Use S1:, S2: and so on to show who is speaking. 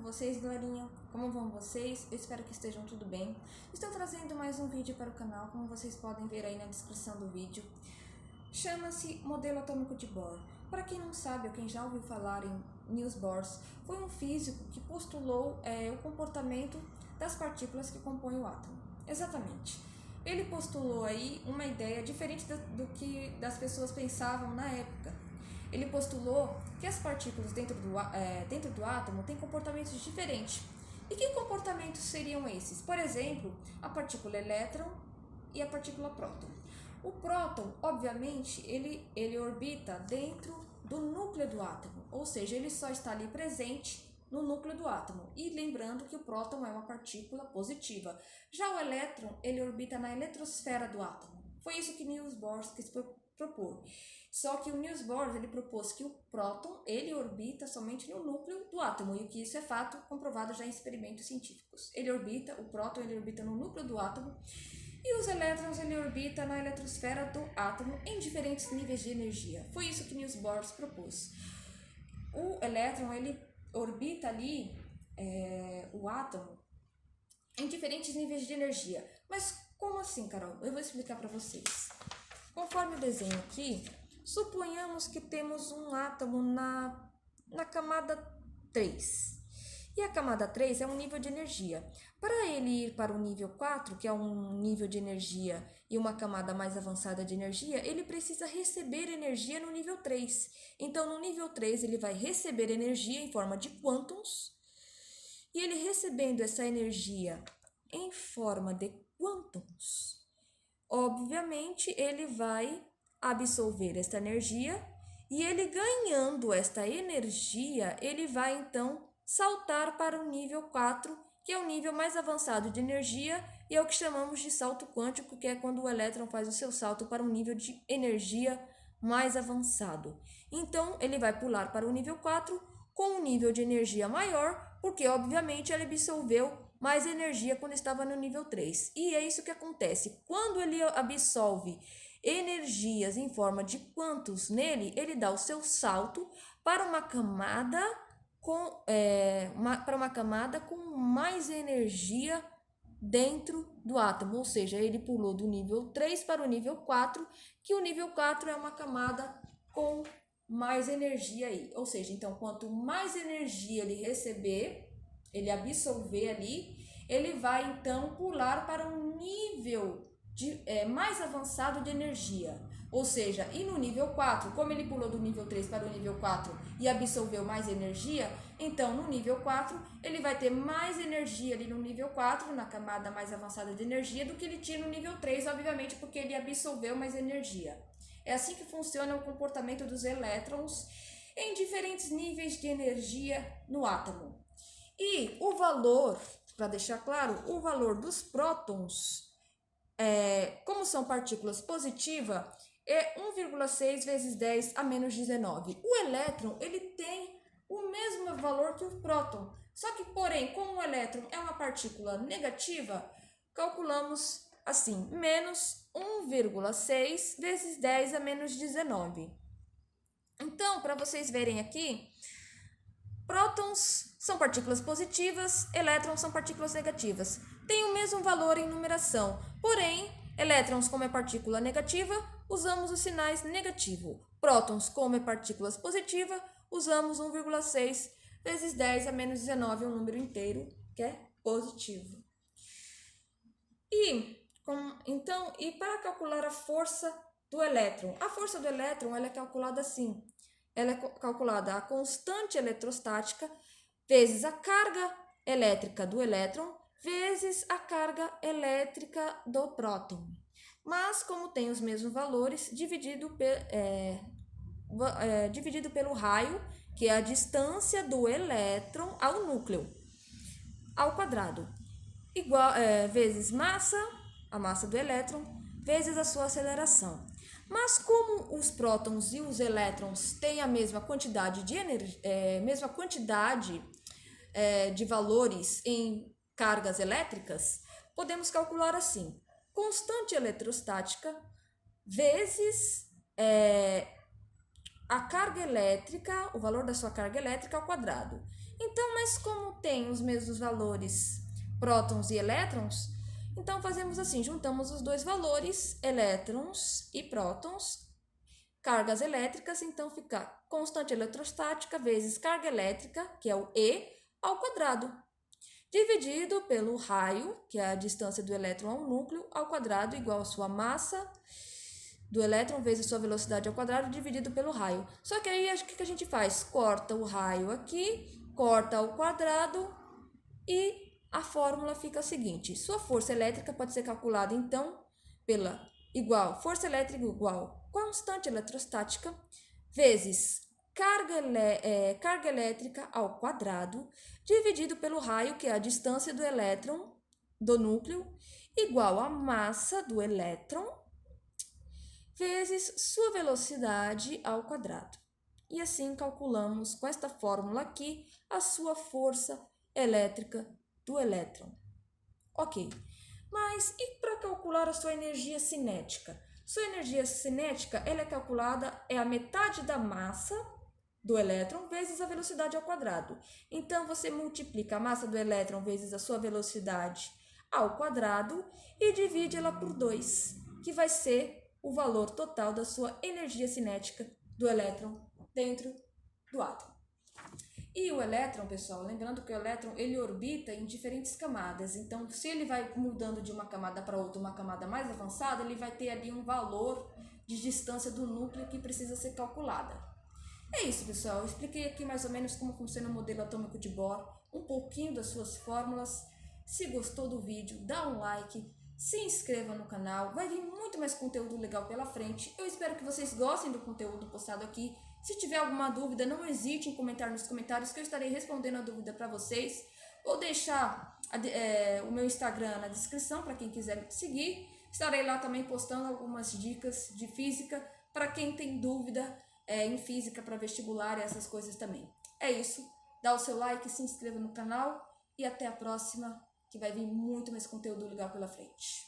S1: vocês, galerinha? Como vão vocês? Eu espero que estejam tudo bem. Estou trazendo mais um vídeo para o canal, como vocês podem ver aí na descrição do vídeo. Chama-se Modelo Atômico de Bohr. Para quem não sabe ou quem já ouviu falar em Niels Bohr, foi um físico que postulou o comportamento das partículas que compõem o átomo. Exatamente. Ele postulou aí uma ideia diferente do que das pessoas pensavam na época. Ele postulou que as partículas dentro do átomo têm comportamentos diferentes. E que comportamentos seriam esses? Por exemplo, a partícula elétron e a partícula próton. O próton, obviamente, ele orbita dentro do núcleo do átomo, ou seja, ele só está ali presente no núcleo do átomo. E lembrando que o próton é uma partícula positiva. Já o elétron, ele orbita na eletrosfera do átomo. Foi isso que Niels Bohr quis propor. Só que o Niels Bohr ele propôs que o próton ele orbita somente no núcleo do átomo, e que isso é fato comprovado já em experimentos científicos. O próton ele orbita no núcleo do átomo, e os elétrons ele orbita na eletrosfera do átomo em diferentes níveis de energia. Foi isso que Niels Bohr propôs. O elétron ele orbita ali o átomo em diferentes níveis de energia. Mas como assim, Carol? Eu vou explicar para vocês. Conforme o desenho aqui, suponhamos que temos um átomo na camada 3. E a camada 3 é um nível de energia. Para ele ir para o nível 4, que é um nível de energia e uma camada mais avançada de energia, ele precisa receber energia no nível 3. Então, no nível 3, ele vai receber energia em forma de quântons. E ele recebendo essa energia em forma de quântons, obviamente, ele vai absorver esta energia e ele ganhando esta energia, ele vai então saltar para o nível 4, que é o nível mais avançado de energia e é o que chamamos de salto quântico, que é quando o elétron faz o seu salto para um nível de energia mais avançado. Então, ele vai pular para o nível 4 com um nível de energia maior, porque obviamente ele absorveu mais energia quando estava no nível 3. E é isso que acontece. Quando ele absorve energias em forma de quantos nele, ele dá o seu salto para uma camada com mais energia dentro do átomo. Ou seja, ele pulou do nível 3 para o nível 4, que o nível 4 é uma camada com mais energia aí. Ou seja, então, quanto mais energia ele receber, ele absorver ali, ele vai então pular para um nível mais avançado de energia. Ou seja, e no nível 4, como ele pulou do nível 3 para o nível 4 e absorveu mais energia, então no nível 4 ele vai ter mais energia ali no nível 4, na camada mais avançada de energia, do que ele tinha no nível 3, obviamente, porque ele absorveu mais energia. É assim que funciona o comportamento dos elétrons em diferentes níveis de energia no átomo. E o valor, para deixar claro, o valor dos prótons, como são partículas positivas, é 1,6 vezes 10 a menos 19. O elétron, ele tem o mesmo valor que o próton. Só que, porém, como o elétron é uma partícula negativa, calculamos assim, menos 1,6 vezes 10 a menos 19. Então, para vocês verem aqui, prótons são partículas positivas, elétrons são partículas negativas. Tem o mesmo valor em numeração, porém, elétrons, como é partícula negativa, usamos os sinais negativo. Prótons, como é partículas positiva, usamos 1,6 vezes 10 a menos 19, um número inteiro que é positivo. E para calcular a força do elétron? A força do elétron ela é calculada assim. Ela é calculada a constante eletrostática vezes a carga elétrica do elétron vezes a carga elétrica do próton. Mas, como tem os mesmos valores, dividido pelo raio, que é a distância do elétron ao núcleo, ao quadrado, vezes a massa do elétron, vezes a sua aceleração. Mas como os prótons e os elétrons têm a mesma quantidade de valores em cargas elétricas, podemos calcular assim: constante eletrostática vezes a carga elétrica, o valor da sua carga elétrica ao quadrado. Então, Mas como tem os mesmos valores prótons e elétrons, então fazemos assim, juntamos os dois valores, elétrons e prótons, cargas elétricas, então fica constante eletrostática vezes carga elétrica, que é o E, ao quadrado, dividido pelo raio, que é a distância do elétron ao núcleo, ao quadrado, igual a sua massa do elétron vezes sua velocidade ao quadrado, dividido pelo raio. Só que aí, o que a gente faz? Corta o raio aqui, corta ao quadrado e a fórmula fica a seguinte: sua força elétrica pode ser calculada, então, pela força elétrica igual constante eletrostática vezes carga elétrica ao quadrado, dividido pelo raio, que é a distância do elétron do núcleo, igual a massa do elétron, vezes sua velocidade ao quadrado. E assim calculamos com esta fórmula aqui a sua força elétrica do elétron. Ok, mas e para calcular a sua energia cinética? Sua energia cinética ela é calculada, é a metade da massa do elétron vezes a velocidade ao quadrado. Então, você multiplica a massa do elétron vezes a sua velocidade ao quadrado e divide ela por 2, que vai ser o valor total da sua energia cinética do elétron dentro do átomo. E o elétron, pessoal, lembrando que o elétron ele orbita em diferentes camadas. Então, se ele vai mudando de uma camada para outra, uma camada mais avançada, ele vai ter ali um valor de distância do núcleo que precisa ser calculada. É isso, pessoal. Eu expliquei aqui mais ou menos como funciona o modelo atômico de Bohr, um pouquinho das suas fórmulas. Se gostou do vídeo, dá um like, se inscreva no canal, vai vir muito mais conteúdo legal pela frente. Eu espero que vocês gostem do conteúdo postado aqui. Se tiver alguma dúvida, não hesite em comentar nos comentários que eu estarei respondendo a dúvida para vocês. Vou deixar o meu Instagram na descrição para quem quiser me seguir. Estarei lá também postando algumas dicas de física para quem tem dúvida em física para vestibular e essas coisas também. É isso, dá o seu like, se inscreva no canal e até a próxima, que vai vir muito mais conteúdo legal pela frente.